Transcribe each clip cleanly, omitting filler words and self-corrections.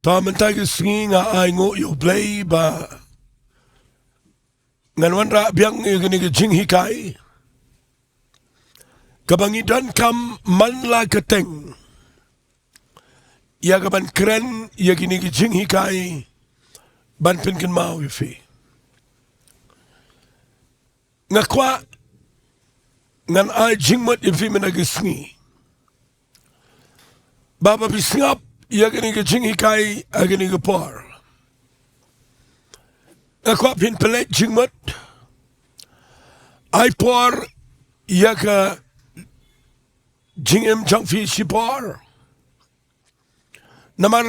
Ta mentai ke Sngi nga ai ngo U Blei ba ngan wan ra biang ngani ke jing hikai kabangidan kam man la keteng ya kaban keren ya gini ke jing hikai ban pinken mau ifi ngakwa ngan ai jingmot ifi menagi Sngi baba bisngap ya gini ke jing hikai agini ke por ngakwa pin pelet jingmot ai por ya ka jingem jangfi sipor namar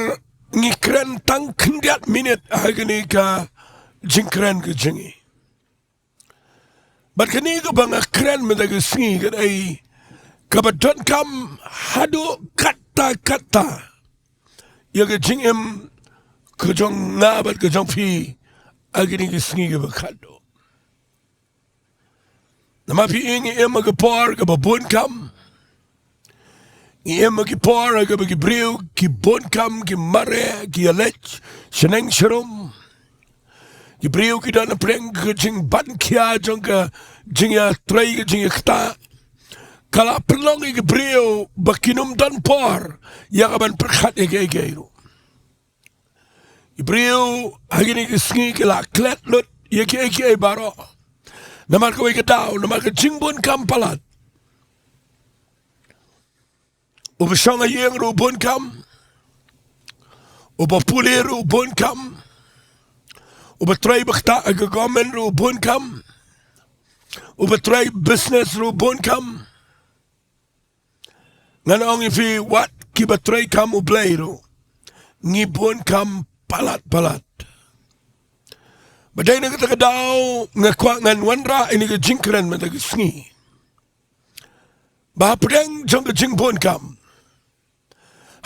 ngikren tang kendiat minit agini ka jingkren ke jingi bat kini ke banga kren menagi Sngi kan ai kabadon kam hadu kata ya ke jingem ke jong ngabat ke jangfi agini ke Sngi ke bakado nama pi ingi ema ke por ke babun kam ema ke por ke bagi briu ki bon kam ki mare ki alech seneng serum ki briu ki dan preng ke jing ban kia jong ke jingya trai ke jingya kta kala perlong ke briu bakinum dan por ya kaban perkhat ege ru briu agini ke Sngi ke la Klet lut ya ke baro namar ko ke daw namar ke jingbon kam palat ubasang ayeng ru bon kam ubapuli ru bon kam ubatray bakta agagomen ru bon kam ubatray business ru bon kam nganong ifi wat kibatray kam U Blei ru ngi bon kam palat badai na kita daw ngakwa ngan wanra ini ke jingkren menagi Sngi ba preng jong ke jingbon kam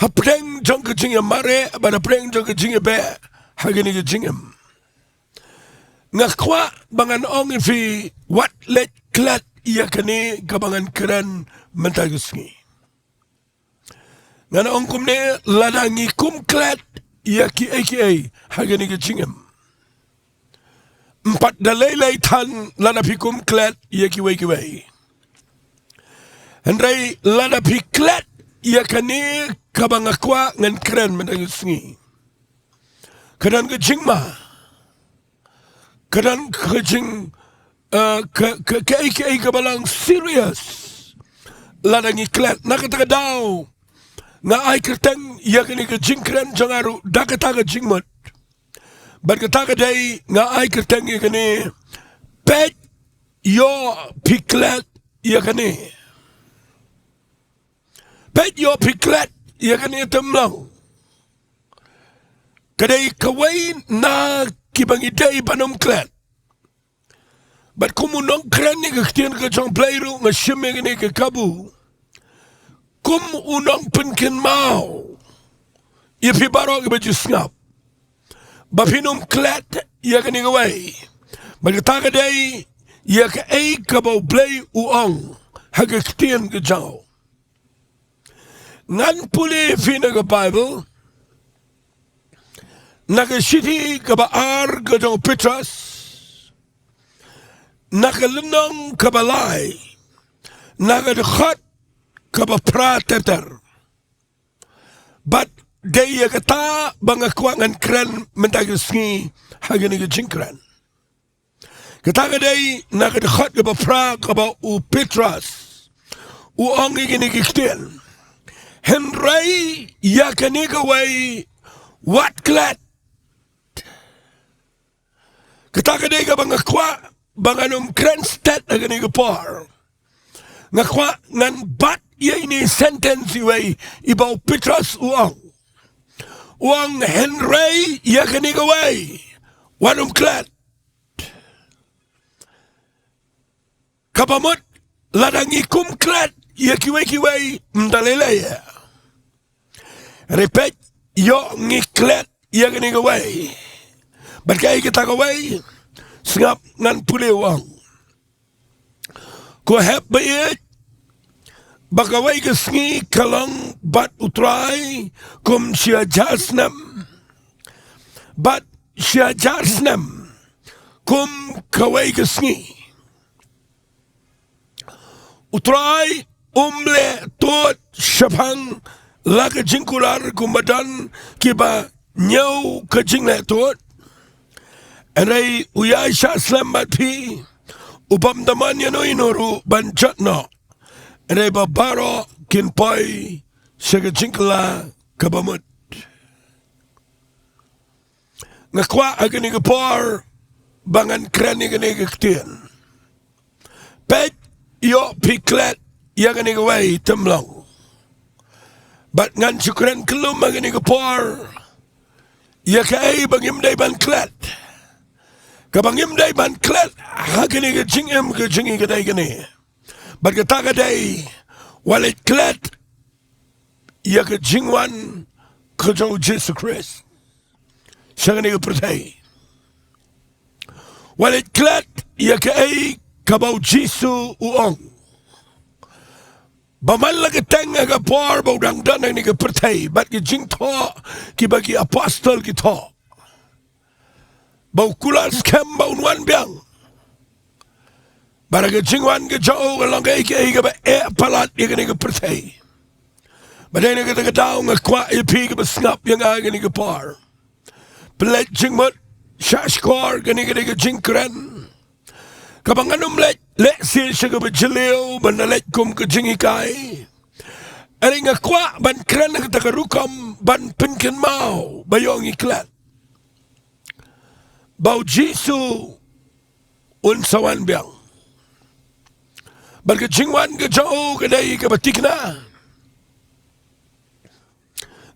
hapreng jong ke jing mare ba preng jong ke jing be hagini ke jingem ngakwa bangan ong fi wat let Klet iya kani kabangan keren menagi Sngi ngan ong kumne ladangi kum Klet iya ki hagini ke jingem empat dalai tan lana pikum Klet iya kiwai Hendrai lana pi Klet iya kani kabangakwa ngan keren menagi Sngi kadan ke jingma kadan ke jing ke Balang serious lana ngi Klet nakata daw nga ai kerteng iya kani ke jing keren jangaru dakata ke jingmot Berkata day nga ay kerteng ya kani Peit yo Klet ya kani Peit yo Klet ya kani temlang kadai kawai na kibangiday panom Klet bat kumunong kren ni Ktien ka jong playro nga siyem ni ka kabu kum unong pinkin mau ipi baro ka bajusngap Bapinum Klet ya ka ningaway. Magkataka day ya ka ay kabaw Blei uong haga Ktien ka jaw. Ngan puli fina ka Bible nakasiti kabaar ka jong Petras nakalunong kabalay nakadukhat kabaprateter but Daya kata bangakwangan kren mentagi Sngi hagani ke jingkren. Kata kadai nakadakhat ke bapra kaba U Petras U ongi gini Ktien. Henry yakani kawai wat Klet. Kata kadai ka bangakwa banganum kren stat hagani ke por. Ngakwa ngan bat ya ini sentence iway ibaw Petras uang. Wang Henry ya kanigaway wanum Klet kapamot ladangi kum Klet ya kiway mdalelaya repet yo ngi Klet ya kanigaway barkay kita kaway singap ngan puli wang ko hep bayet Bakaway ka Sngi kalang bat utray kum siya jasnam but siya jarsnem kum kawai ke Sngi utrai umle tot syapang la ke jingkular kumadan kiba nyau ke jingle tot Enai uyai sya selamat pi upam taman yano inoru banjat no enai babaro kinpai sega jingkla kabamut ngakwa agani gapor bangan krani gani Ktien Peit yo pi Klet yagani gawai temlong bat ngan syukran kelum agani gapor yakai bangim dai ban Klet kabangim dai ban Klet hagani ke jingem ke jingi ke dai gani bat kata dai walit Klet ya ke jingwan ke jauh Jesus Christ syagani ke pertai walit Klet ya ke ai kabau Jisu uong baman lagi teng aga por bau dang dan ni ke pertai bat ke jingtho ki bagi apostol ki tho bau kulas kem bau nuan biang baraga jingwan ke jauh ke long ke ba palat ni ke pertai badai ni ke daung ngakwa ipi ke besngap yang aga ni ke par pelet jingmut syashkor ke ni ke jingkren kabanganum let si syaka berjeliu menalet kum ke jingikai ada ngakwa ban kren ke takarukam ban pinken mau bayongi Klet bau Jisu unsawan biang ban ke jingwan ke jauh ke dai ke batikna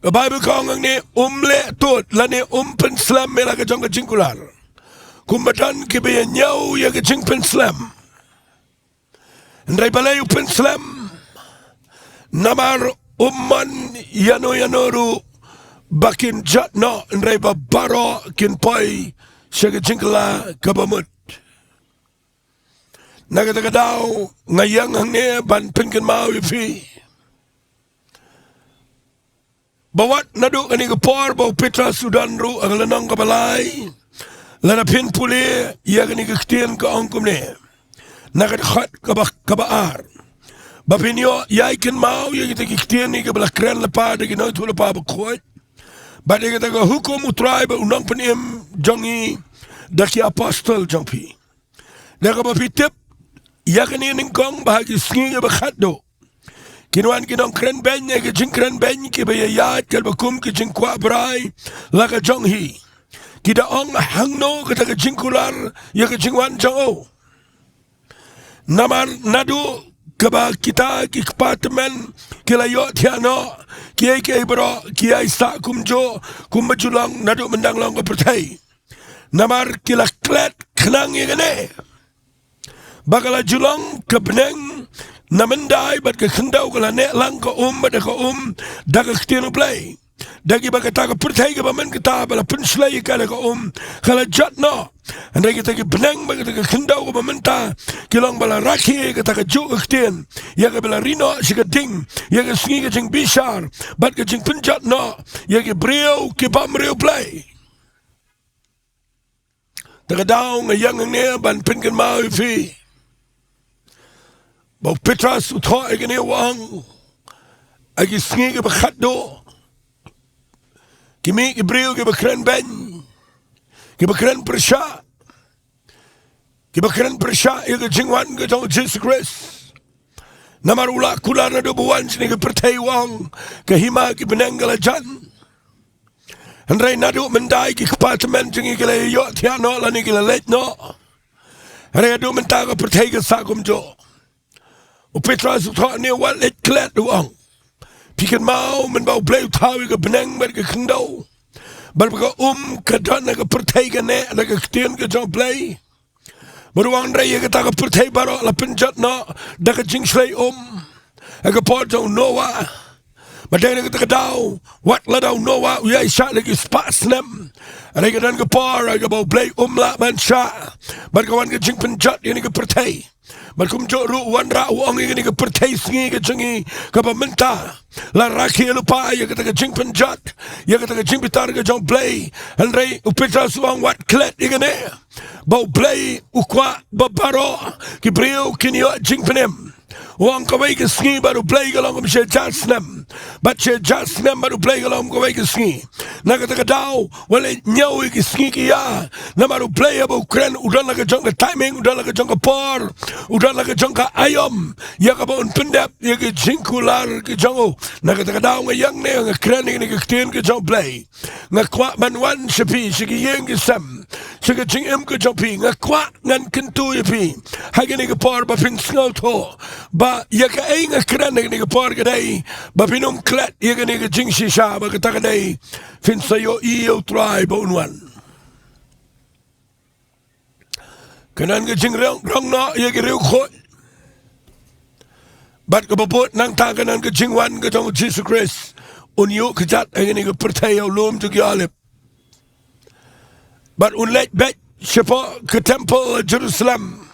ke Bible kong ni umle tot lani umpen slam mela ke jong ke jingkular kumbatan ke baya nyau ya ke jingpen slam ndai balai umpen slam namar umman yanoru bakin jatno ndai babaro kinpai syaka jingkla kabamut nagatagadaw ngayang hangne ban pinken mau ipi bawat nadu kani kapor bau Petra sudan ru ang lanang kabalai lana pin puli iya kani Ktien ka angkum ne nagat khat kabaar bapinyo yai ken mau iya kita Ktien ni kabala kren lepa de gino tu lepa bakot bade kita ka hukum utrai ba unang penim jongi daki apostol jongpi daga bapitip iya kani ningkong bahagi Sngi bakhatdo kinuan kinong kren ben ke jing kren ben ke bayayat kal bakum ke jing kwa brai la ka jonghi kida ong hangno ke ta jingkular ya ke jingwan jong namar nadu kaba kita ki departemen kilayo tiano kiai bro kiai sa kumjo kumbajulang nadu mendang long ke pertai namar kila Klet kenang ya gane bakala julong ke beneng namendai bat ke kynduh kala nek lang ke bat ke daga Ktien U Blei dagi bagata ke pertai ke bamen kita bala penslai kala ke kala jatno andai kita ke beneng bagata ke kynduh ke bamenta kilong bala rakhi kita ke ju Ktien ya ke bala rino sika ding ya ke Sngi ke jing bishar bat ke jing penjatno ya ke brio ke bamrio Blei tagadaw ngayang ne ban pinken mau ipi bau Petra utho agani wang agi Sngi ke bakhatdo kimi ke brio ke bakren ben ke bakren persha ya ke jingwan ke jong Jesus Christ namarula kula na do buwan sini ke pertai wang ke hima ke benengala jan andrai nadu mendai ke departemen jingi ke le yo tiano la ni ke let no andrai do menta ke pertai ke sakum jo o Petra utho ni wal let Klet wang pikan mau men bau Blei tawi ke beneng ber ke kynduh bar ka ke dana ke pertai ke ne la ke Ktien ke jong Blei beruang raya ke ta ke pertai baro la penjat no da ke jing slai ke pot jong Noah badai ke ta daw wat la daw Noah ya sha lagi spas nem ada ke dan ke par ke bau Blei la ban sha bar ka wan ke jing penjat ini ke pertai But kum jo ru wan ra uang ini ke pertai Sngi ke jingi ke Bynta. La raki lupa ya kata ke jing penjat. Ya kata ke jing pitar ke jong Blei. And rei upitra suang wat Klet igane. Bau Blei ukwa babaro. Ki brio kinyo jing penem. Uang kawai ke Sngi baru Blei kalong kum she jasnem. But she jasnem baru Blei kalong kawai ke Sngi. Na kata ke dau wale nyau ke Sngi ki ya. Na baru Blei abau kren udan la ke jong ke timing udan la ke jong ke por. Udan la ke jong ke ayam. Ya ka bau pendap ya ke jingkular ke jongo. Na kata ke dau ngayang ne nga kren ni ke Ktien ke jong Blei. Nga kwa manwan shepi shiki yeng ke sem. Shiki jing im ke jong pi nga kwa ngan kynduh pi. Hagi ni ke por ba pin sngal to. Ba ya ka ay nga kren ni ke por ke day. Ba pinum Klet ya ka ni ke jing shisha ba kata ke day. Fin sayo iyo try ba unwan. Kanan ke jing rong na ya ke riu khoi. Bat ke babut nang ta kanan ke jing wan ke jong Jesus Christ. Unyu ke jat ay ni ke pertai au lum tu ki alip. But unlet bet siapa ke temple Jerusalem.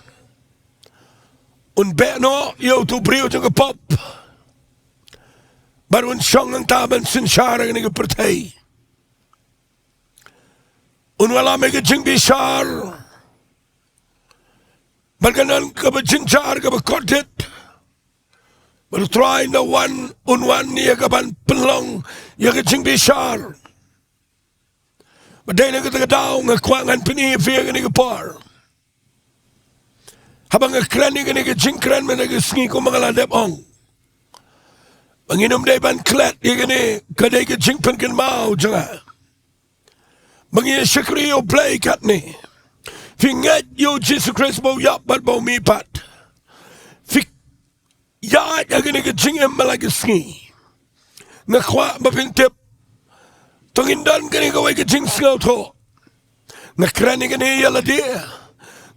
Un bet no yo tu brio tu ke pop. But un song ang taban sin shara ni ke pertai. Un wala me ke jing bishar. But kanan ke ba jing char ke ba kotit. But try no one unwan ni ke ban pelong ya ke jing bishar. But day na kita daw nga kwangan pini fiya ka ni kapar. Habang nga kran ni ka ni ka jingkran man nagasngi ko mga ladap ong. Manginom day ban Klet ni ka ni kaday ka jingpan kan mao janga. Mangiasyokri U Blei kat ni. Fingat yo Jesus Christ bo yap bat bo mipat. Fik yaat ka ni ka jingem malagasngi. Nga kwa mapintip Tongindan kani kawai ke jing sngal to. Nakran ni kani yala dia.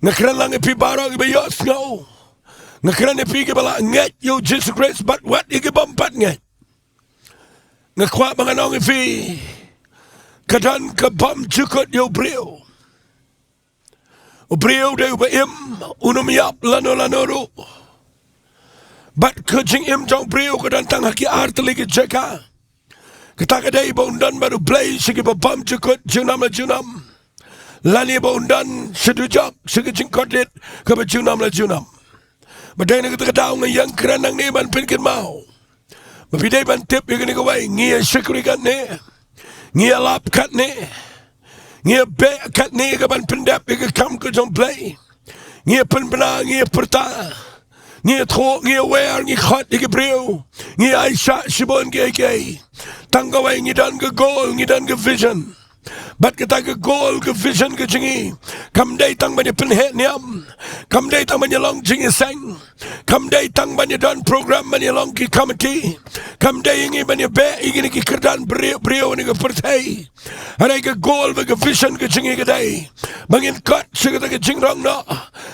Nakran lang ipi barang iba yo sngaw. Nakran ipi ke bala nget yo Jesus Christ but what iki bampat nget. Nakwa mga nong ipi. Kadan ka bam jukot yo brio. O brio de uba im unum yap lano ro. But ka jing im jong brio kadan tang haki artali ke Jaka. Kita kadai baundan baru Blei segi babam jukut junam. Lani baundan sedujak segi jingkotlit ke junam. Badai na kita kadau ngayang keranang ni ban pinkin mau. Mapidai ban tip yang ni kawai ngia syukri kat ni. Ngia lap kat ni. Ngia be kat ni ke ban pendap ke kam ke jong Blei. Ngia penbena ngia perta. Ngia tho ngia wer ngia khot ke brio. Ngia Aisha sibon ke. Tanggawai ngidan ke goal, ngidan ke vision. Bat kita ke goal, ke vision ke jingi. Kam day tang banyak penhet niam. Kam day tang banyak long jingiaseng. Kam day tang banyak dan program banyak long ki committee. Kam day ingi banyak be, ingi ki kerdan brio ni ke pertai. Ada ke goal, ke vision ke jingi ke day. Bangin kat, segala ke jing rong no.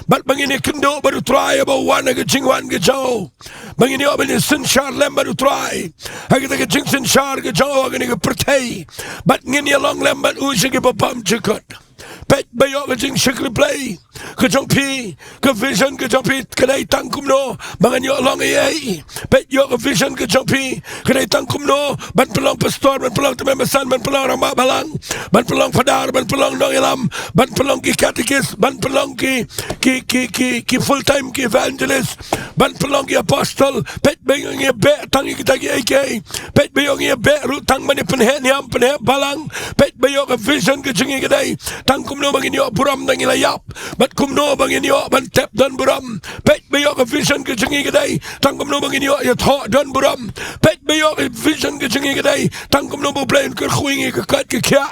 Bat bangin ni kynduh baru try about one ke jing wan ke jauh. Bangin ni abang sin shar lem baru try. Kita ke jing sin shar ke jauh ke ni ke pertai. Bat ngini long lem bat uji ke babam jukut. Peit bayo ke jing syukri Blei. Ke jong pi, ke vision ke jong pi kedai tangkum no. Bangan yo long ei. Peit yo ke vision ke jong pi kedai tangkum no. Ban pelong pastor, ban pelong teman besan, ban pelong rama Balang, ban pelong fadar, ban pelong Nonglam, ban pelong ki katekis, ban pelong ki full time ki evangelist, ban pelong ki apostle. Peit bayo ngi be tangi kita ki AK. Peit bayo ngi be rutang mani penhet niam penhet Balang. Peit bayo ke vision ke jingi kedai tangkum no bangin yo buram tangi layap. Bat kumno bangin yo ban tap dan buram. Peit bayo ke vision ke jingi kedai tangkum no bangin yo ya tho dan buram. Peit bayo ke vision ke jingi kedai tangkum no bo blain ke khuingi ke kat ke kya.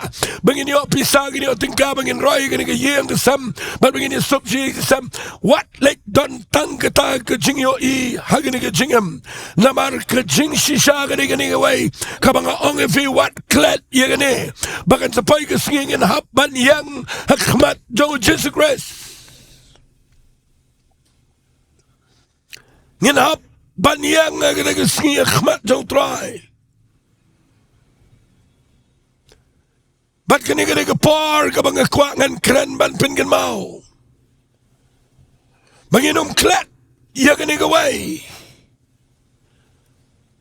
Bangin yo pisang yo tingka bangin roi ke yeng ke sam. Bat bangin yo subji ke sam. What like don tang ke ta ke jing yo I hagini ke jingem. Namar ke jing shisha ke ni away. Kabanga ong fi what Klet ye ne. Bakan sapay ke singin hap ban yang hakmat jo Jesus Christ. Ngin hap ban yang ke singin hakmat jo try. Bat kini ke par kabanga kwa ngan kren ban pin gen mau. Manginom Klet Yakani Jowai.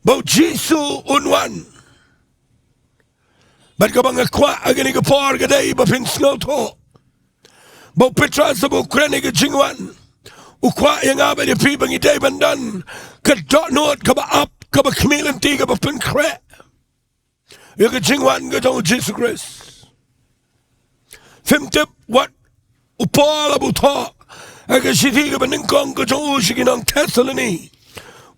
Bau Jisu unwan. But kabang akwa agani ka por gaday ba pinsnot ho. Bau Petra sa bau kreni ka jingwan. Ukwa yang aba di pibang iday bandan. Ka not kaba up kaba kmilanti kaba pinkre. Yaka jingwan ka jong Jesus Christ. Femtip what upala buta. Aga siti ka baningkong ka jong usiginang Thessalony.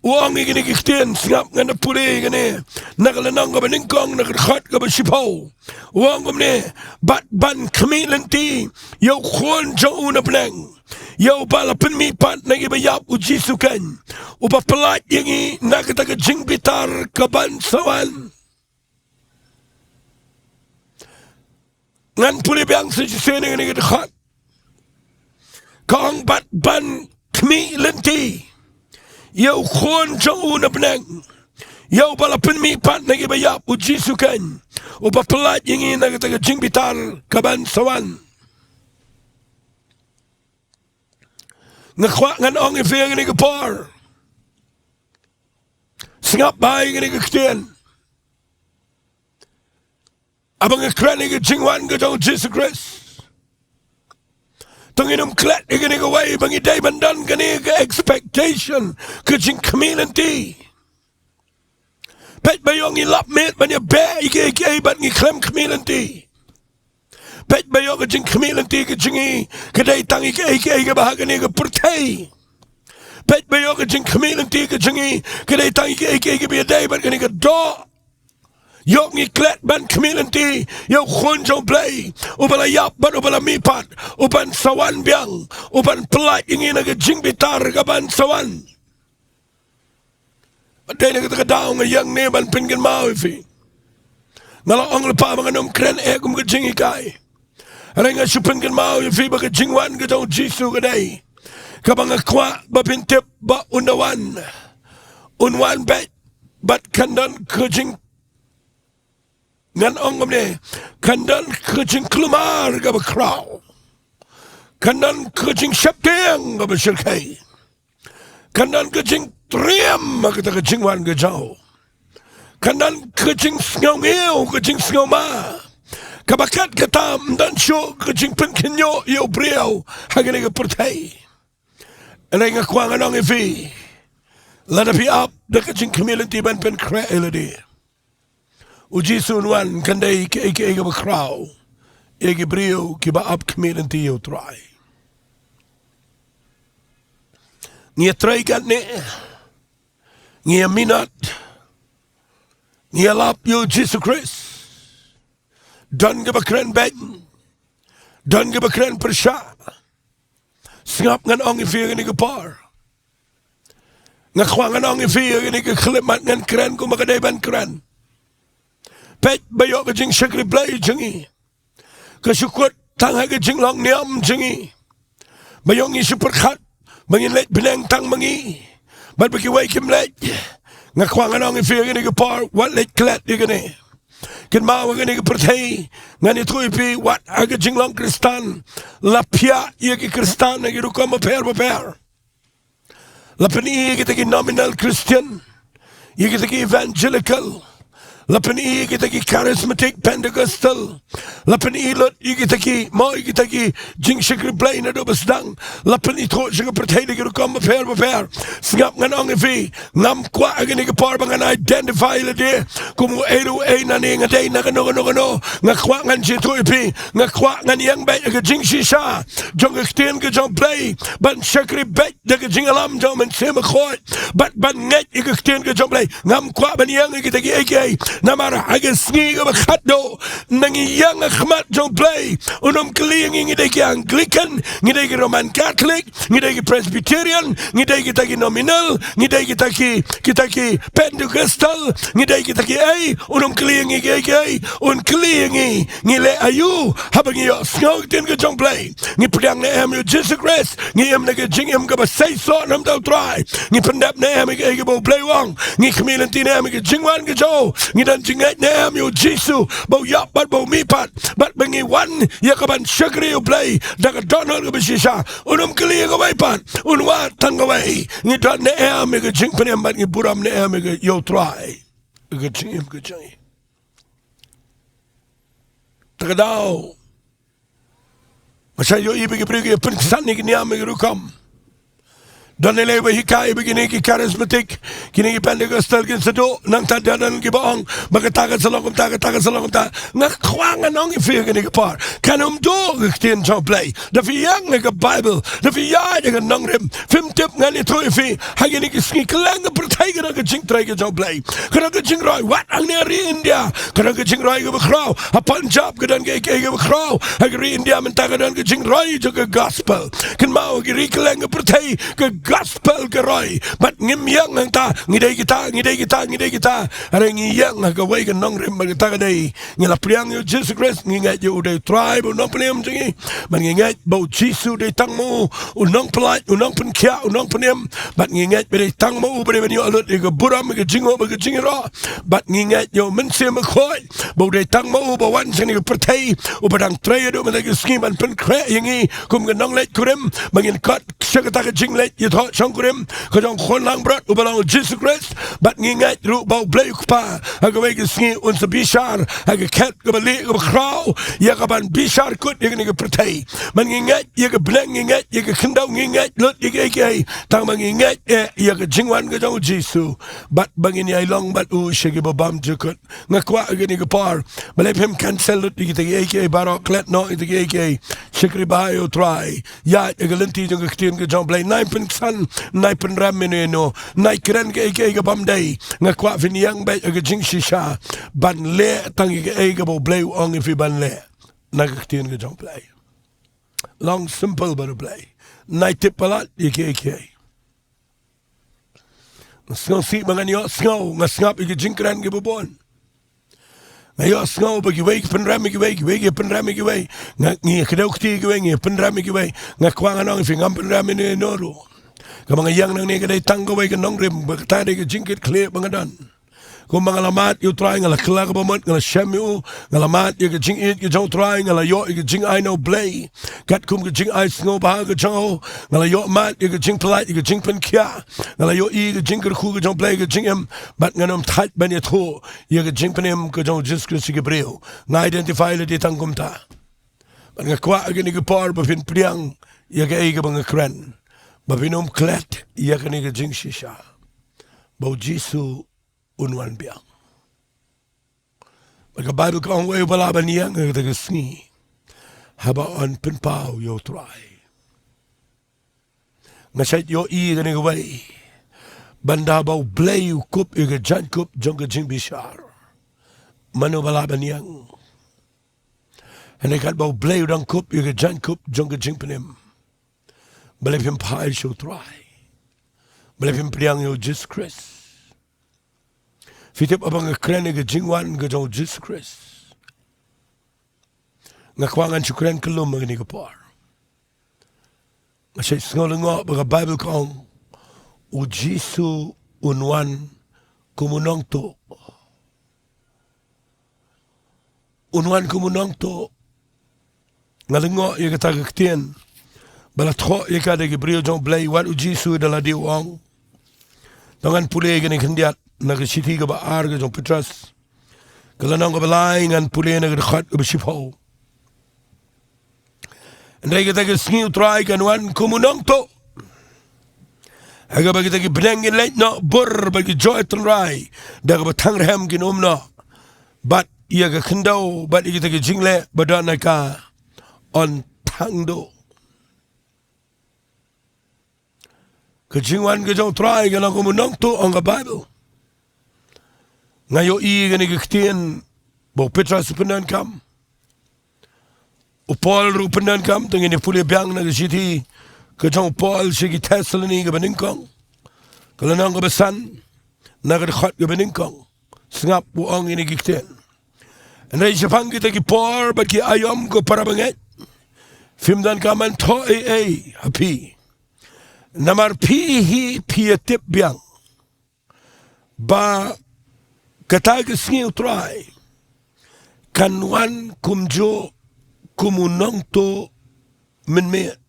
Uang igini Ktien singap nga na puli gani nakalanang ka ba ningkong nakakhat ka ba sipaw uang kumne bat ban kamilanti yaw khon jang una blank yaw bala penmipat na ibayap u jisukan upapalat yangi nakataga jingbitar kaban sawan ngan puli biang sa jisene nga nakakhat kaang bat ban kamilanti Yaw khon jang una blank. Yaw bala penmipat na ibayap u jisukan. U papalat yung inagataga jingbitar kaban sawan. Ngakwa ngan ong ifiyang nga par. Singap bahay nga Ktien. Abang ikran nga jingwan nga jang Jesus Christ. Tunginum Klet igani Jowai bang iday bandan gani ka expectation ka jing community. Peit bayong ilap met banya be ike ban ngi klem community. Peit bayong ka jing community ka jingi kaday tang ike ka bahagani ka pertay. Peit bayong ka jing community ka jingi kaday tang ike ka biyaday ban gani ka do. Yok ngi Klet ban community yok Ktien U Blei ubala yap ban ubala mipat uban sawan biang uban pelat ingin naga jingbitar kaban sawan aday naga takadaw nga yang ne ban pinggan mau ifi nalaong lepa mga nom kren kum ka jingi kai aray nga supinggan mau ifi baka jingwan ka daw jisu kaday kabang akwa ba pintip ba unwan bet bat kandan ka jing Ngan ongom ne kandan kujing klumar ga kraw kandan kujing syapteng ga syirkai kandan kujing triam ga ta jingwan ga jaw kandan kujing sngaw kujing sngaw kabakat katam dan syo kujing penkinyo yo briao hagane ga pertai anay nga kwang anong ifi ladapi up da kujing community ban pen kra eladi Uji sunwan kanday ike ba kraw ike brio kiba up community yo try ngia try kat ne ngia minat ngia lap yo Jesus Christ dan kiba kren ben dan kiba kren persya singap ngan ong ifi ngani par ngakwang ngan ong ifi ngani klimat ngan kren ko makaday ban kren Peit bayok ka jing Sohthri Blei jingi. Kasukot tangha ka jing long niam jingi. Bayong isu perkat. Mangin let binang tang mangi. Bat baki way kim let. Ngakwang anong ifi gani ka par. Wat let Klet gani. Kin mawa gani ka pertay. Ngani tu ipi wat aga jing long kristan. Lapya iya ki kristan. Nagi ruka maper. Lapani iya kita ki nominal Christian. Iya kita ki evangelical. Lapan kita ki charismatic Pentecostal. Lapan lot kita ki mau kita ki jing Sohthri Blei na do basdang. Lapan ito siya pertay na kiro kama per. Singap nga nong ifi ngam kwa agani ka par bangan identify la de kumu eru na ni nga day na kano nga kwa ngan si to ipi nga kwa ngan yang bay aga jing shisha jong Ktien ka jong Blei ban Sohthri Blei daga jing alam jong man sema khot bat ban nget iga Ktien ka jong Blei ngam kwa ban yang kita ki aka namara aga Sngi ka bakhatdo nangiyang akhmat jong Blei unom kling ngide ki Anglican ngide ki Roman Catholic ngide ki Presbyterian ngide kita ki nominal ngide kita ki Pentecostal ngide kita ki unom kling ngige un kling ngile ayu habang yo Sngi tin ka jong Blei ngi pryang na em yo Jesus Christ ngi em na ka jing em ka ba say so nam daw try ngi pendap na em ka bo Blei wang ngi khmilan tin em ka jingwan ka jo ngi dan jingat na em yo Jesus bo yap bat bo mi pat bat bangi wan ban yakaban Shillong U Blei daga donor ke besisha unum keli ke waipan unwa tangawai ni don ne me ke jingpane ban ni buram ne me ke yo try ke jingim ke jai tagadaw masaya yo ibe ke brige pensan ni ni me ke rukam dan lewe hikai begini ki karismatik kini ki pentecostal kin sedo nang tadanan ki baong bagataga salong ta ngak kwang anong ifi kini ki par kanum do Ktien U Blei da fi yang ke bible da fi ya de nongrem fim tip ngani to ifi hagini ki ski klang pertai ke jing trai ke U Blei kana ke jing roi wat ang ri India kana ke jing roi ke krau a Punjab ke dan ke krau hagri India mentaga dan ke jing roi jo ke gospel kan mau ki ri klang pertai ke gospel geroi but ngim yang ta ngidai kita are ngi yang ga wai ga nong rem ga ta dei ngila priang yo Jesus Christ ngi yo de tribe no pnem jingi man ngi bo Jesus de tang mo unong plat unong pen kya unong pnem but ngi be tang mo be yo alut ga buram ga jingo ga jingiaroh but ngi yo men se ma khoi bo de tang mo bo wan sini ga pertai u badang tre do ma ga skim an pen kre ngi kum ga nong let kurem bangin kat shagata ga jing let Songkurim, kajong konlang berat, ubalang Jesus Christ, bat ngingat ru bau blei kupa, agawai ke Sngi unsa bishar, aga ket ke balik ke krau, ya kaban bishar kut ya ke pertai, man ngingat ya ke belang ngingat ya ke kynduh ngingat lut ya ke tang mangingat ya ke jingwan ke jong Jesus, bat bangin ya long bat shagi babam jukut, ngakwa ke par, balai pem cancel lut ya ke barok Klet no ya ke Ri-Bhoi try, ya ke lenti jong Ktien U Blei 9 nai penram no nai keren ke bamdai ngakwa viniang bai ke jing shisha ban le tangi ke bo blei ong if ban le na Ktien U Blei long simple but blei nai tip palat ke ngong si manganyo ngong ngasngap ke jing keren ke bobon ngayo ngong bagi wei penram ke wei penram ke wei ngi kedokti ke wei penram ke wei ngakwa nganong if ngam penram no ro kamang yang nang ni kadai tanggawai ke nongrem bertari ke jingkit Klet bangadan kung mga lamat yu try ngala kla ka pamot ngala syamyu ngalamat yu ke jingit ke jong try ngala yo ke jing I no blei kat kum ke jing I sngo ba ke jong ngala yo mat yu ke jing plat yu ke jing pen kya ngala yo I ke jingkyrkhu ke jong blei ke jingem bat nganom tat ban ye tho yu ke jing penem ke jong Jesus Christ ke breu nga identify le di tangkum ta ban ngakwa ke ni ke par ba fin priang yu ke ai ke bang kren Babinom Klet ya kani ke jing shisha bau jisu unwan biang maka Bible kong way balaban yang ke Sngi haba on penpau yo try ngasait yo I kani ke way banda bau blei kup ke jan kup jong ke jing bishar manu balaban yang ane kat bau blei udang kup ke jan kup jong ke jing penem Believe him Peit shall try. Believe him priang yo Jesus Christ. Fitip abang kren ke jingwan ke jong Jesus Christ. Ngakwangan syukran kelum ngani ke par. Ngasay ngolongo baga Bible kong u Jisu unwan kumunong to. Unwan kumunong to. Ngalingo ye kata Ktien Bala tro ye kada ke brio jong blei wat u Jisu dala di wong tangan pule ke ni kendiat na ke siti ke baar ke jong Petras kalanang ke balai ngan pule na ke khat ke besifau ndai ke ta ke Sngi utrai kan wan kumunong to aga bagi ta ke benang leit no bor bagi joy trai da ke batang rem ke no bat ia ke kynduh bat kita ke jingle badana ka on tangdo Kejingwan ke jong try ke lang kumunong to ang ka Bible. Ngayo I ke ni Ktien bo Petras pendan kam. Upol ru pendan kam tengini puli biang na ke siti ke jong Paul sigi Thessaloni ke beningkong. Kalanang ke besan na ke khat ke beningkong. Sengap buang ini Ktien. Andai sepang kita ki Paul bat ki ayam ko para banget. Fimdan kaman to happy. Namar pihi pietip biang ba kata ke Sngi utrai kanwan kumjo kumunong to minmit.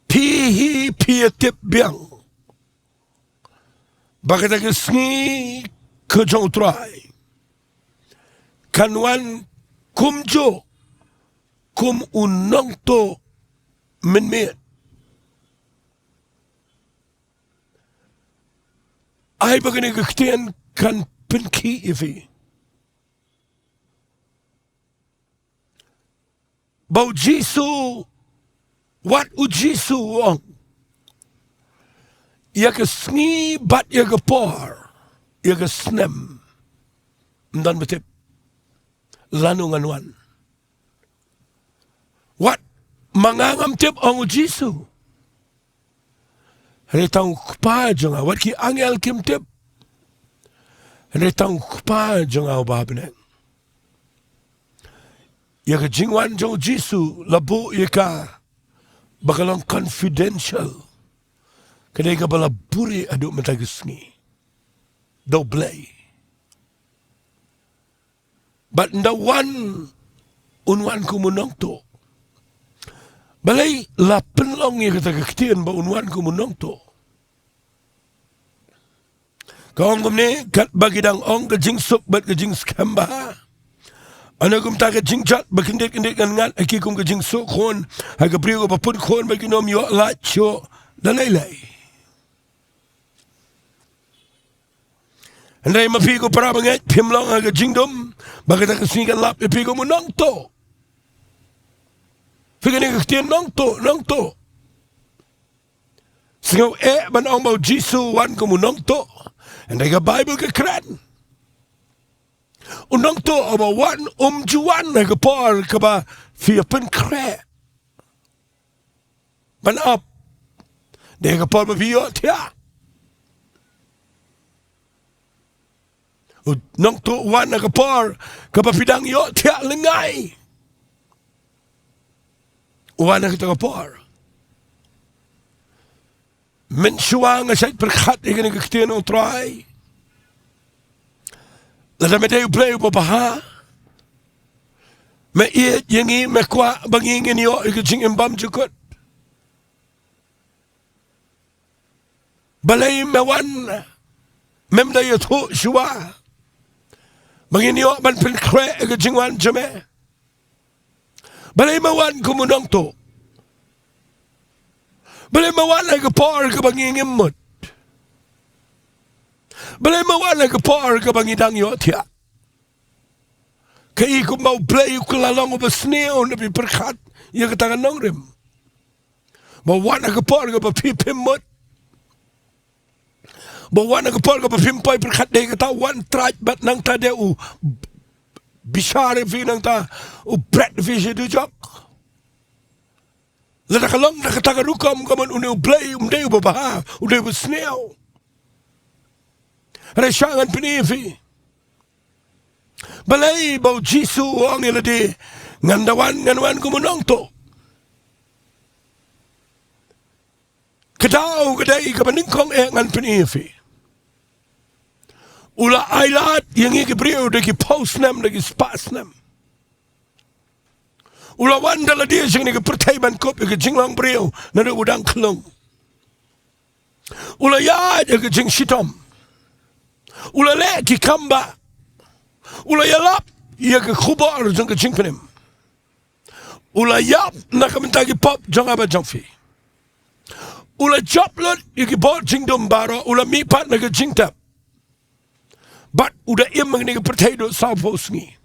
Pihi piatip biang. Bakit ang sngi kajotray. Kanwan kumjo kumunong to minmit. Ay bagay Ktien kan pinki ifi. Bau Jisu, wat u Jisu ong. Yaga sngi bat yaga por, yaga snem. Mdan betip, lanungan wan. Wat mangangam tip ong u Jisu. Retang kupa jonga, wat ki angel kim tip. Retang kupa jonga u babneng. Yaka jingwan jong Jisu labu yaka bakalang confidential. Kadai ka bala buri aduk matagisngi. U Blei. But ndawan unwan kumunong to. Balay la penlong yaka tagaktien ba unwan kumunong to. Kaong kumni kat bagidang ong ka jingsuk bat ka jingskamba. Ano kum ta ka jingjat bakindit-kindit ngan aki kum ka jingsuk kon haga priyo ka papun kon baginom yo lacho dalaylay. Anday mapigo para banget pimlong haga jingdom bakit ka sinikan lap ipigo mo nang to. Figani ka Ktien nang to. Singaw ban ong mau Jisu wan ko mo nang to. Anday ka Bible ka kran. Unang to ama wan juan na kapar kaba fiapen kre. Man up. De kapar mapiyo tiya. Unang to wan na kapar kaba pidang yo tiya lengay. Wan na kita kapar. Mensuwa nga siya'y perkat ikan ng Ktien U Blei. Lada me U Blei baha. Me iet yengi me kwa bangingin yo ika jingimbam jukut. Balay me wan memda yotu shua. Bangin yo man pinkre ika jingwan jame. Balay me wan kumunong to. Balay me wan ika par ika bangingin mut. Balay mawala ka par ka bangidang yo tiya. Kaya kung mau Blei kulalong ba sneo na piperkat yung katangan Nongrim. Mawala ka par ka ba pipimot. Mawala ka par ka ba pimpay perkat day kata one tribe bat nang ta de u bishare fi nang ta u bread fi si dujok. Lada kalong nakatagarukam kaman uni U Blei umday u babaha uday u sneo. Resyangan pinifi. Balay bau Jisu ang iladi nganwan kumunong to. Kadaw kadai kapaningkong ngan pinifi. Ula ailat yang ikibriyo dagi post nem dagi spas nem. Ula wanda la dia sing nigi pertaiban kop igi jinglang briyo na udang kelong. Ula yad igi jing shitom. Ula le ki kamba. Ula yalap ya ke khubar jang ke jingpenim. Ula yap na kamentagi pop jang aba jangfi. Ula joplot ya ke bot jingdom baro ula mipat na ke jingtap. But uda imang ni ke pertaido saupo sngi.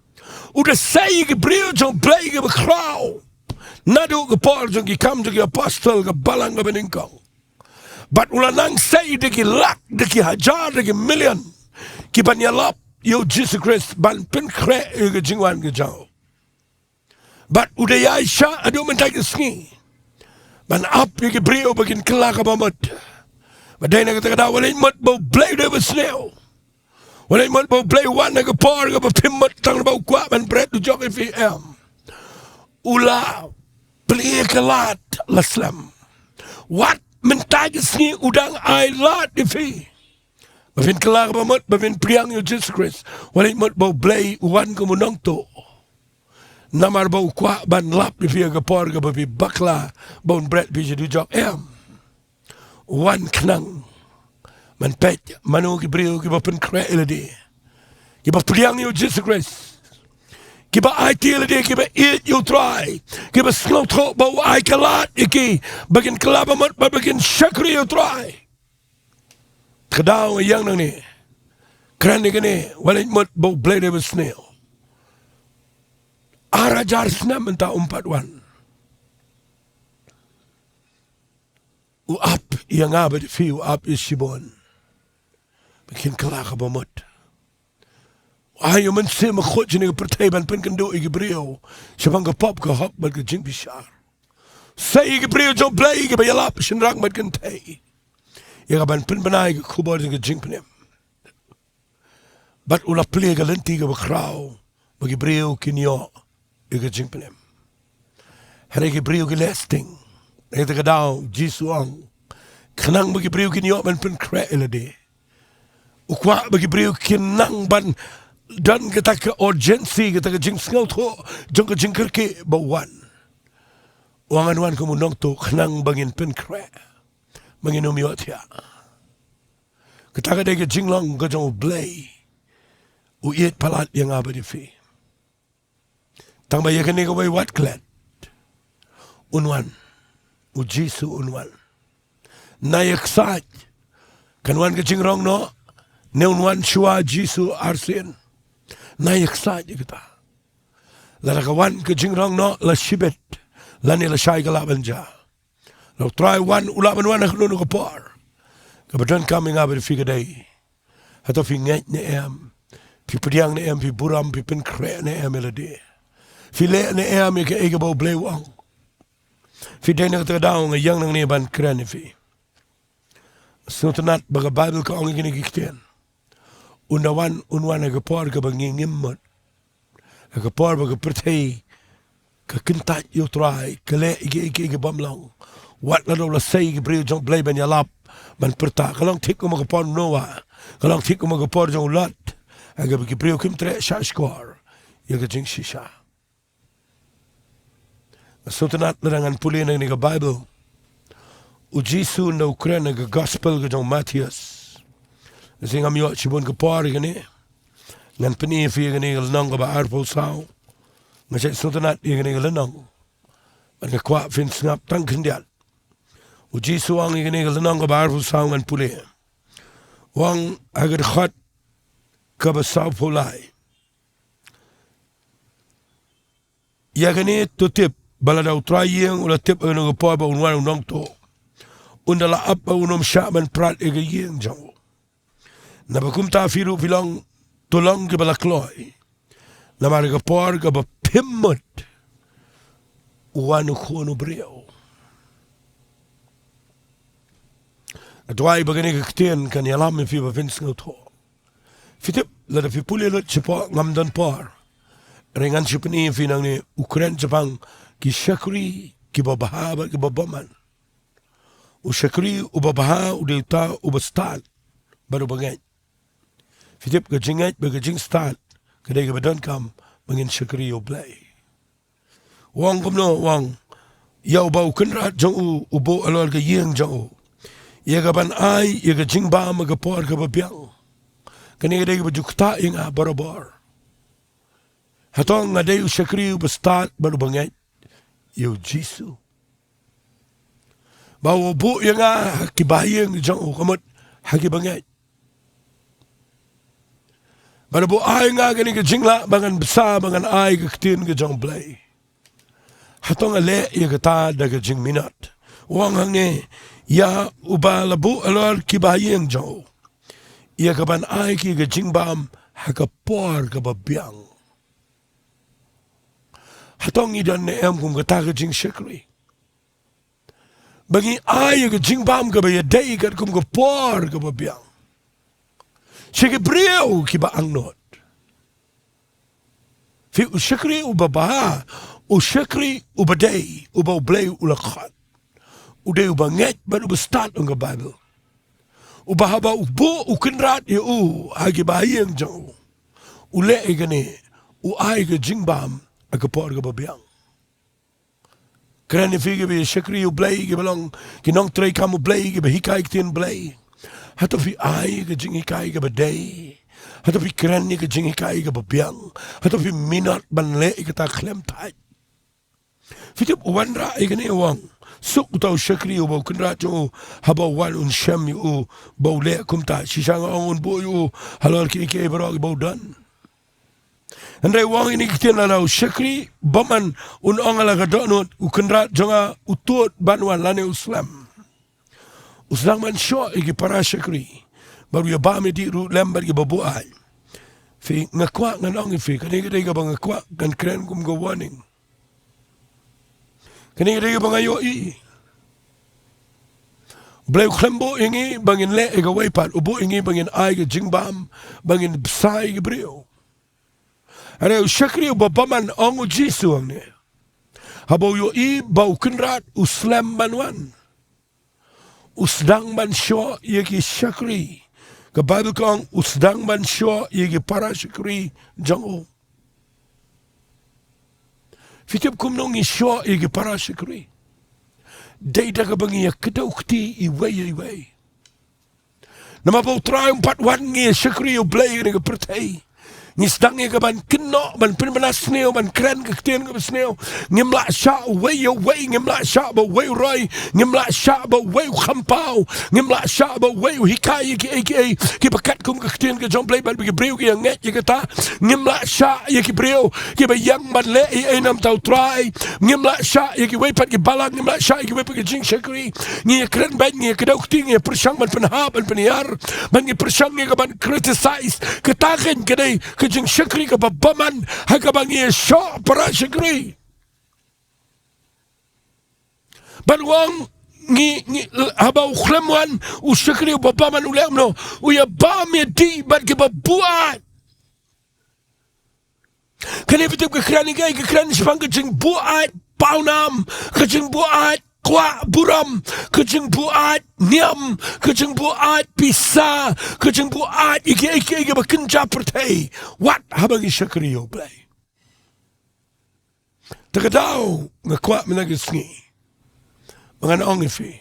Uda say ke brio jang Blei ke bekrau. Nadu ke por jang ki kam jang ki apostol ke Balang ke beningkong. But ula nang say de ki lak de ki hajar de ki million. Kipan yalap yo Jesus Christ ban pinkre ke jingwan ke jao. But udaya isya adu mentai ke sngi. Ban up ke brio bagin kelaka bamot. Baday na kata walay mat bau Blei de besneo. Walay mat bau Blei wan na ke por ke bapimot tang bau kwa ban bread du jok FM. Ula beli kelat laslam. What mentai ke sngi udang ai lat ifi. Bavin kelak bamut, bavin priang yu Jesus Christ. Walit mut bau blei uwan kumunong to. Namar bau kwa ban lap di via gapor ga babi bakla bau bread bija du jok Wan knang. Man pet manu ki brio ki bapen kre elade. Ki ba priang yu Jesus Christ. Ki ba IT elade ki ba eat you try. Ki ba slot ho bau ai kalat iki. Bagin kelak bamut bagin syakri you try. Kedau yang nang ni. Keren ni kene walit mut bau blade of a snail. Arajar snam entah 4-1. Uap yang abad fi uap is Shibon. Bikin kelak bamut. Ayo men se me khot jene partij ban pen kynduh igi brio. Shabang ga pop ga hop bat ga jing bishar. Say igi brio jo blai igi ba yalap shin rak mat kan tay. Ia ban pen banai ga khubor ga jing penem. Bat ula pli ga lenti ga bakrau. Bagi brio kinyo igi jing penem. Hare igi brio ga lasting. Ita ga daw jisuang. Kanang bagi brio kinyo ban pen kre elade. Ukwa bagi brio kinang ban dan kita ke urgency kita ke jing sengau tu jong ke jingkyrkhu bawan wangan kumunong tu kenang bangin pen kre bangin umiot ya kita ke Shillong ke Ri-Bhoi Blei uyet palat yang abadi fi tang ba yakene ke wat Klet unwan ujisu unwan nayak saj kanwan ke jingrong no neunwan shua jisu arsin naik saja kita. Lara kawan ke jingrong no la shibet, lani la shay ka labanja. Lalu try one ulaban wan nak nunu kapar. Kebetulan kami ngabar fi kadai. Atau fi ngat ne em, fi pediang ne em, fi buram, fi pen kre ne em elade. Fi le ne em ke ege bau blei wang. Fi dai nak terdaung yang nang ne ban kren fi. Sunat baga Bible ka ong gini Ktien. Unwan agapor ka bangingimot. Agapor baga pertay ka kintat yu try kale igi Balang. Wat la la say igi brio jong blay ban yalap ban perta kalong tik magapor noa. Kalong tik magapor jong lot. Aga bagi brio kim tre shashkor. Yaga jing shisha. Sunat larangan puli na nga Bible. Ujisu na Ukraine nga gospel ka jong Matthias. Sing am yot Shibon kapar gani. Ngan peni fi gani nong ba arpol sao. Ngasay suntanat gani nong. An kwa fin snap tang kindiat. Uji suang gani nong ba arpol sao ngan puli. Wang agad khat kaba sao Mawlai. Ya gani tutip baladaw trayeng ula tip ang kapar ba unwan unong to. Undala ap ba unom syaman prat egayeng jang. Nabakum ta firu bilang tulong ke balakloy. Namar ke por ke bapimut. Uanu kuno brio. Jowai bagani ke Ktien kan yalam fi bapin sengau to. Fitip lada fi puli lot cepo ngam dan por. Ringan sipeni fi nang ni Ukraine Jepang ki syakri ki babahaba ki babaman. Usyakri ubabaha udeta ubastan baru bangai. Fitip ke jingat bagi jing start kedai ke badan kam mengin Shillong U Blei. Wang kumno wang yau bau kenrat jang ubo alor ke yeng jang. Ia ke ban ai ia ke jing ba ma ke por ke babiang. Kini kedai ke bajukta ing barabar. Hatong ngadai Shillong U start baru bangai. Yo Jisu. Bau bu yang kibayeng jang kamut hagi bangai. Baru bu ay nga gani ke jingla bangan besar bangan ay ke Ktien ke Ri-Bhoi Blei. Hatong ale ya kata daga jing minat. Wang hangne ya uba labu alor kibayeng jauh. Ya kaban ay ki ke jing bam hakapor ke babiang. Hatong idan ne em kum kata ke jing syakri. Bagi ay ke jing bam ke bayadai kat kum ke por ke babiang. Sige brio kiba angnot. Fi usyakri ubabaha, usyakri ubadai, uba blei ulakhat. Uday ubanget baru bestart ng Bible. Ubahaba ubo ukenrat ya agi bayang jang ule igane ai ke jingbam aga por ga babiang. Kerana fige be Shillong U Blei ke Balang ke Nongpoh Blei ke Ktien U Blei. Hato fi ai ke jingikai ke badai. Hato fi kerana ke jingikai ke babiang. Hato fi minat banle ke ta klem tai. Fitip wanra igane wang. Suk utau Shillong U bau kenrat jo haba wan un sham yu bau le kumta shisang on bo yu halal ki bro bau dan. Andai wang ini kita lalau Shillong baman un ongala gadonot ukenrat jonga utut banwan lane uslam. Uslang man syo igi para Shillong baru ya ba me di ru lembar gi babuai. Fi ngakwa nganong fi kani gede ga bangakwa kan kren kum go warning. Kani gede ga bangayo i. Blei klembo ingi bangin le ega waipat ubo ingi bangin ai ga jingbam bangin sai ga brio. Ada Shillong bapaman ongu jisu angne. Habau yo i bau kenrat uslam banwan. Usdang man syo yegi Shillong. Ke Bible kong usdang man syo yegi para Shillong jango. Fitip kumnong syo yegi para Shillong. Day daga bangi ya kedokti iway. Nama bau try 4-1 ngi Shillong U Blei ni ke pertai. Nisdang ye ban kino ban pinbana sneo ban kren ke Ktien ke sneo ngimla sha way ngimla sha ba way roy ngimla sha ba way khampau ngimla sha ba way hikai ki bakat kum ke Ktien ke jom play ban ke breu ke nget ye kata ngimla sha ye ki breu ki ba yang ban le e nam tau try ngimla sha ye ki way pat ki Balang ngimla sha ye ki way pat ki jingkyrkhu ni kren ban ni kedok ting ye persang ban penha ban peniar ban ki persang ye ban criticize ketaken kedai kejing Shillong ke babaman hakabangi syo para Shillong. Banwang ngi habau khlemwan u Shillong babaman ulemno u ya ba me di ban ke babuat. Kani betul ke kerani gai ke kerani sepang kejing buat paunam kejing buat kwa buram kejeng buat niam kejeng buat pisa kejeng buat ike bekenja pertai wat habang Shillong U Blei takadau ngakwa menagi Sngi mengan ongifi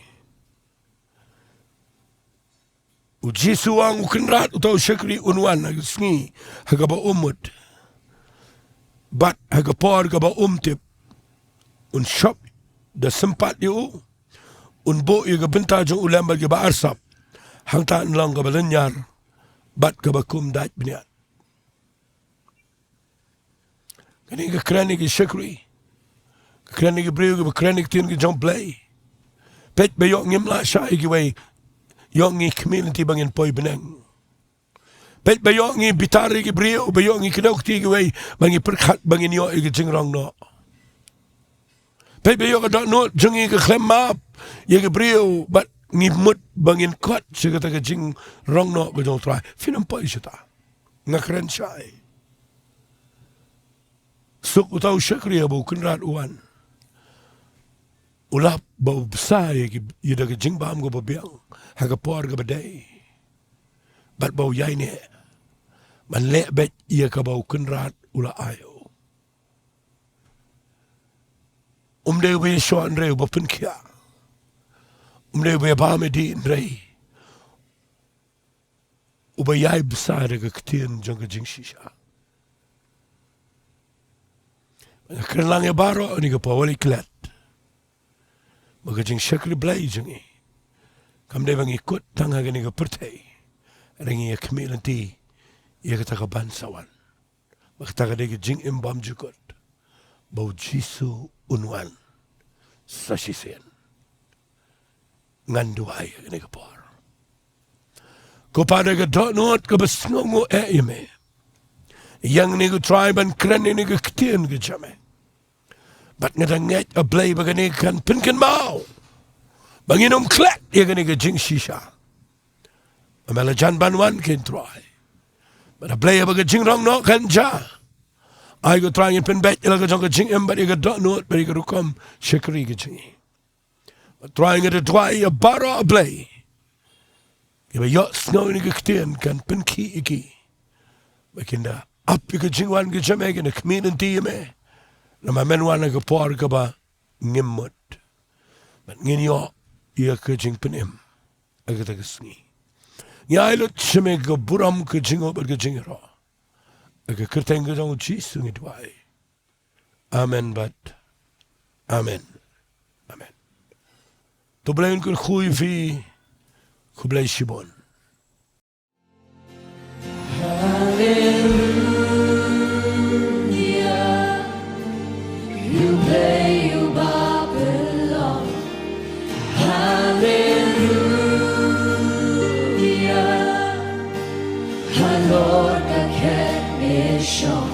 uji suang ukenrat utau Shillong unwan nagi Sngi hagaba umut bat hagapor gaba umtip un shop da sempat yu unbo yu Bynta jo ulam bagi ba arsap hang ta nlang ga balenyar bat ga bakum dat bniat kani ga krani ga Shillong krani ga breu ga krani tin ga jom play pet be yo ngimla sha gi way yo ngi community bangin poi beneng pet be yo ngi bitari gi breu be yo ngi knok ti gi way bangi perkhat bangin yo gi jingrong no Pei yo ka no jungi ka klemap ye ke brio but ngi mut bangin kot sigata ka jing rong no ka jong try finam pa isita ngakren chai suk utau Shillong bu kenrat uan ulap bau besar ye da ka jing bam go babiang ha ka por ka badai bat bau yai ne man le bet ye ka bau kenrat ula ayo umde we shon re ba pun kya umde we ba me di re ubayai besar ke Ktien jong jing shisha kerlang ya baro ni ke pawali Klet magajing Shillong U Blei jingi kam de bang ikut tanga ni ke pertai ringi ya community ya kata ka bansawan makta ka de jing imbam jukut bau jisu unwan sasisen nganduai ni kapor ko pada ke donot ke besngongo ime yang ni ke tribe and kren ni ke Ktien ke jame bat ngadanget a Blei bagani kan pinken mau banginom Klet ya gani ke jing shisha amela jan banwan ken try but a Blei baga jing rong no kan ja I go trying pen bet ilaga jong jing but you don't know it but you go come Shillong ke jingi trying it to try a baro a Blei Kiba yok Sngi ni Ktien kan penki iki. Bakinda api ke jingwan ke jame ke kmin nanti me. Nama menwan ke por ke ba ngimut. But nginyo ia ke jing penim. Agata ke Sngi. Nya ilot jame ke buram ke jingo ber ke jingiaroh. Aga kerteng ke jang Jingiduwai. Amen but amen. Amen. To blij een goeie vie. Blij Shibon. Hallelujah, you play, you Babylon. Hallelujah, our Lord, the Ken is shown.